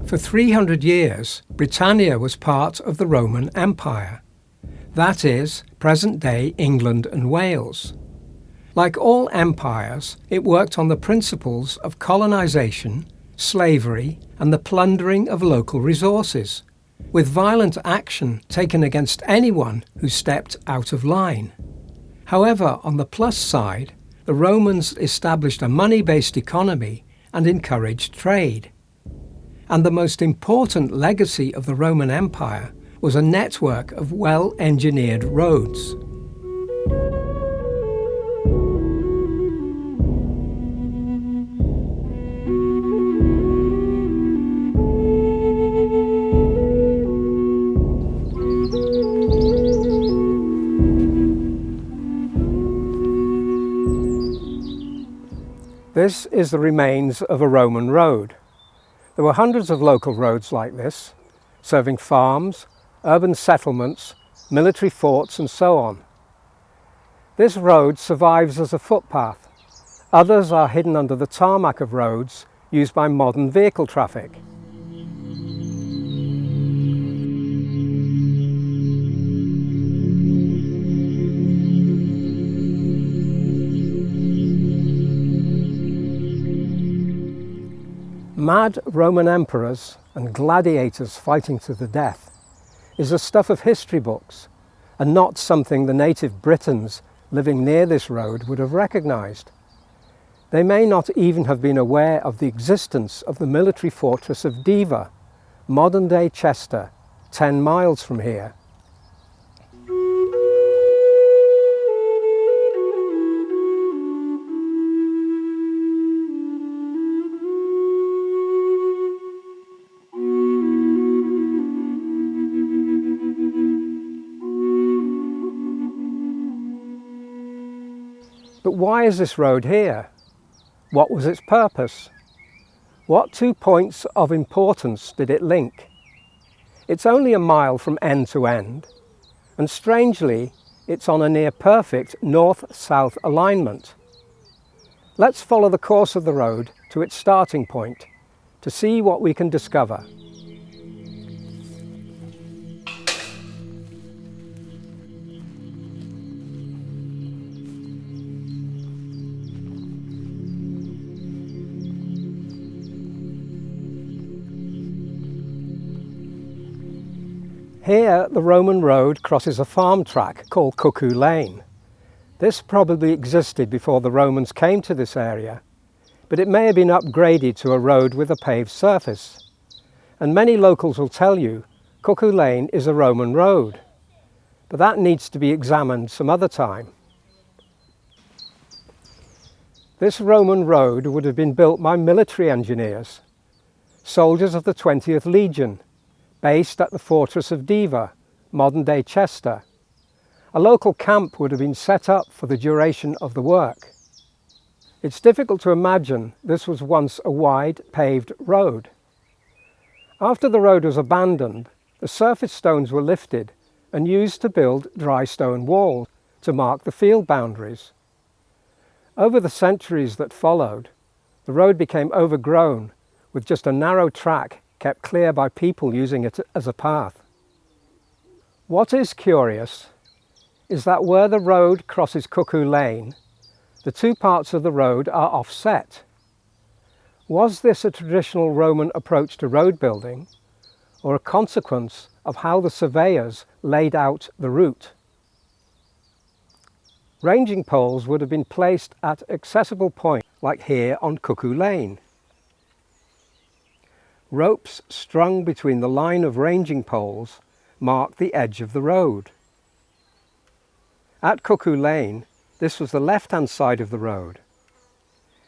For 300 years, Britannia was part of the Roman Empire. That is, present-day England and Wales. Like all empires, it worked on the principles of colonization, slavery, and the plundering of local resources, with violent action taken against anyone who stepped out of line. However, on the plus side, the Romans established a money-based economy and encouraged trade. And the most important legacy of the Roman Empire was a network of well-engineered roads. This is the remains of a Roman road. There were hundreds of local roads like this, serving farms, urban settlements, military forts and so on. This road survives as a footpath. Others are hidden under the tarmac of roads used by modern vehicle traffic. Mad Roman emperors and gladiators fighting to the death is the stuff of history books and not something the native Britons living near this road would have recognised. They may not even have been aware of the existence of the military fortress of Deva, modern-day Chester, 10 miles from here. But why is this road here? What was its purpose? What 2 points of importance did it link? It's only a mile from end to end, and strangely, it's on a near-perfect north-south alignment. Let's follow the course of the road to its starting point to see what we can discover. Here, the Roman road crosses a farm track called Cuckoo Lane. This probably existed before the Romans came to this area, but it may have been upgraded to a road with a paved surface. And many locals will tell you Cuckoo Lane is a Roman road, but that needs to be examined some other time. This Roman road would have been built by military engineers, soldiers of the 20th Legion, based at the fortress of Deva, modern-day Chester. A local camp would have been set up for the duration of the work. It's difficult to imagine this was once a wide, paved road. After the road was abandoned, the surface stones were lifted and used to build dry stone walls to mark the field boundaries. Over the centuries that followed, the road became overgrown with just a narrow track kept clear by people using it as a path. What is curious is that where the road crosses Cuckoo Lane, the 2 parts of the road are offset. Was this a traditional Roman approach to road building, or a consequence of how the surveyors laid out the route? Ranging poles would have been placed at accessible points, like here on Cuckoo Lane. Ropes strung between the line of ranging poles mark the edge of the road. At Cuckoo Lane, this was the left-hand side of the road.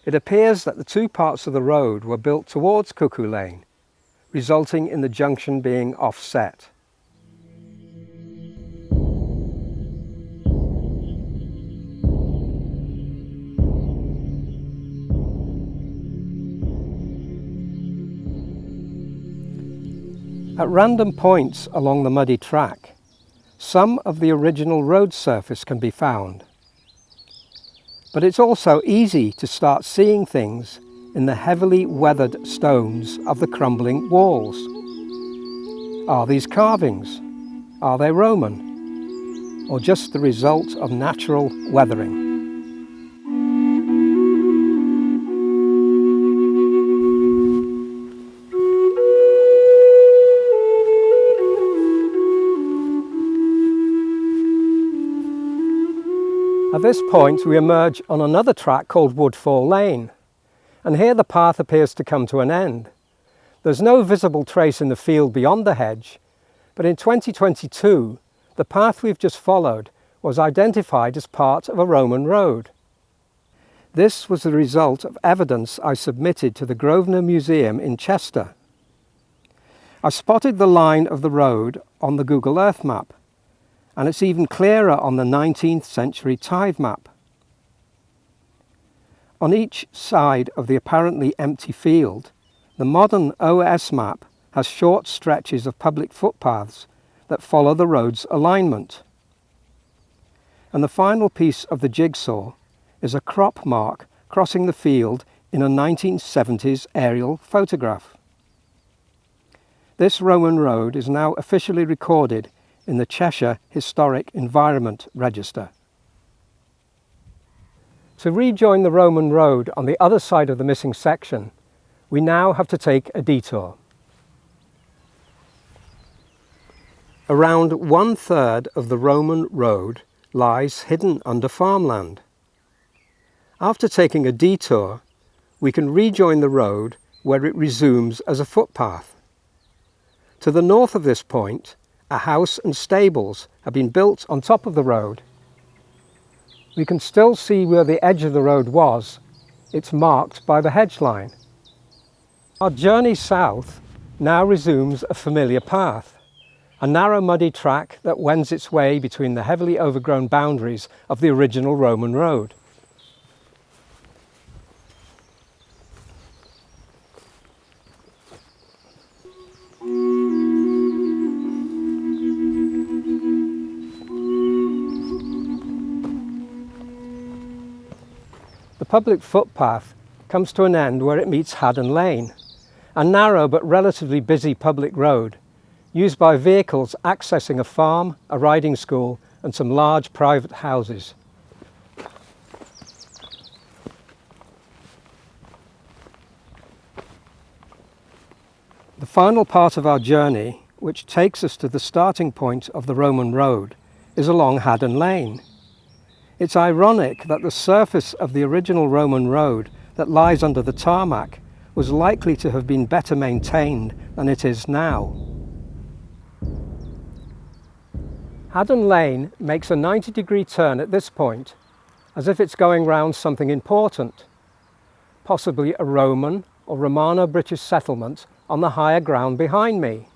It appears that the 2 parts of the road were built towards Cuckoo Lane, resulting in the junction being offset. At random points along the muddy track, some of the original road surface can be found. But it's also easy to start seeing things in the heavily weathered stones of the crumbling walls. Are these carvings? Are they Roman? Or just the result of natural weathering? At this point we emerge on another track called Woodfall Lane, and here the path appears to come to an end. There's no visible trace in the field beyond the hedge, but in 2022 the path we've just followed was identified as part of a Roman road. This was the result of evidence I submitted to the Grosvenor Museum in Chester. I spotted the line of the road on the Google Earth map, and it's even clearer on the 19th century tithe map. On each side of the apparently empty field, the modern OS map has short stretches of public footpaths that follow the road's alignment. And the final piece of the jigsaw is a crop mark crossing the field in a 1970s aerial photograph. This Roman road is now officially recorded in the Cheshire Historic Environment Register. To rejoin the Roman road on the other side of the missing section, we now have to take a detour. Around 1/3 of the Roman road lies hidden under farmland. After taking a detour, we can rejoin the road where it resumes as a footpath. To the north of this point, a house and stables have been built on top of the road. We can still see where the edge of the road was. It's marked by the hedge line. Our journey south now resumes a familiar path, a narrow muddy track that wends its way between the heavily overgrown boundaries of the original Roman road. The public footpath comes to an end where it meets Haddon Lane, a narrow but relatively busy public road used by vehicles accessing a farm, a riding school and some large private houses. The final part of our journey, which takes us to the starting point of the Roman road, is along Haddon Lane. It's ironic that the surface of the original Roman road that lies under the tarmac was likely to have been better maintained than it is now. Haddon Lane makes a 90-degree turn at this point, as if it's going round something important, possibly a Roman or Romano-British settlement on the higher ground behind me.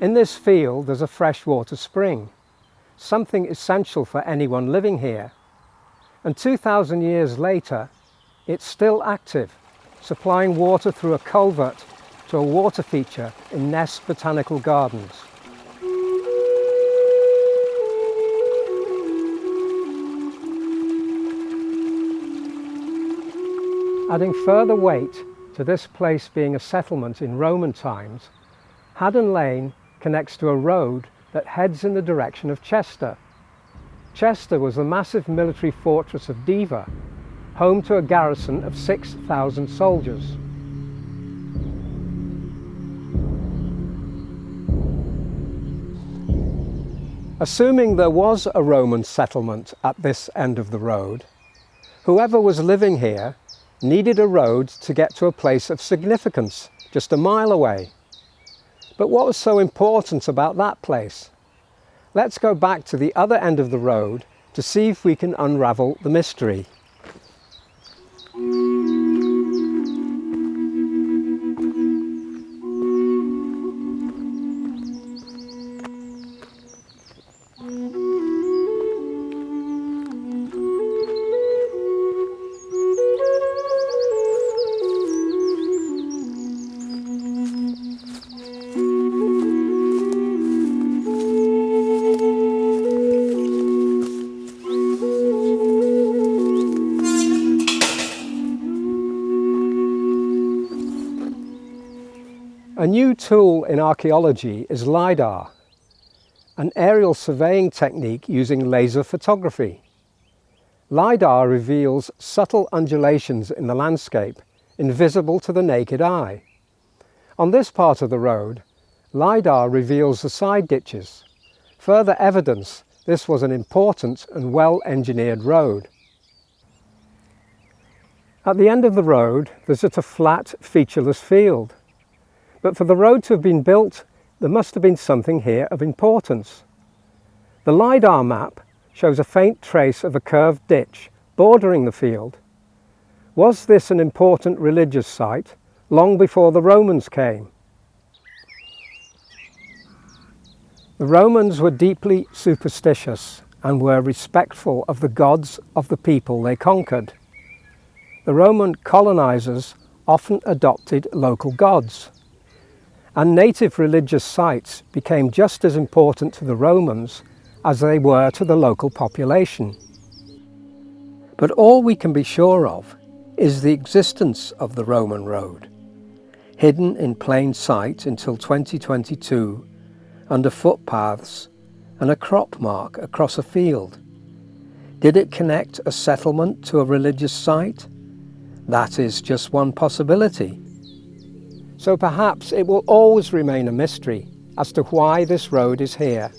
In this field there's a freshwater spring, something essential for anyone living here. And 2,000 years later, it's still active, supplying water through a culvert to a water feature in Ness Botanical Gardens. Adding further weight to this place being a settlement in Roman times, Haddon Lane connects to a road that heads in the direction of Chester. Chester was the massive military fortress of Diva, home to a garrison of 6,000 soldiers. Assuming there was a Roman settlement at this end of the road, whoever was living here needed a road to get to a place of significance just a mile away. But what was so important about that place? Let's go back to the other end of the road to see if we can unravel the mystery. A new tool in archaeology is LiDAR, an aerial surveying technique using laser photography. LiDAR reveals subtle undulations in the landscape, invisible to the naked eye. On this part of the road, LiDAR reveals the side ditches, further evidence this was an important and well-engineered road. At the end of the road, there's a flat, featureless field. But for the road to have been built, there must have been something here of importance. The LiDAR map shows a faint trace of a curved ditch bordering the field. Was this an important religious site long before the Romans came? The Romans were deeply superstitious and were respectful of the gods of the people they conquered. The Roman colonizers often adopted local gods, and native religious sites became just as important to the Romans as they were to the local population. But all we can be sure of is the existence of the Roman road, hidden in plain sight until 2022 under footpaths and a crop mark across a field. Did it connect a settlement to a religious site? That is just one possibility. So perhaps it will always remain a mystery as to why this road is here.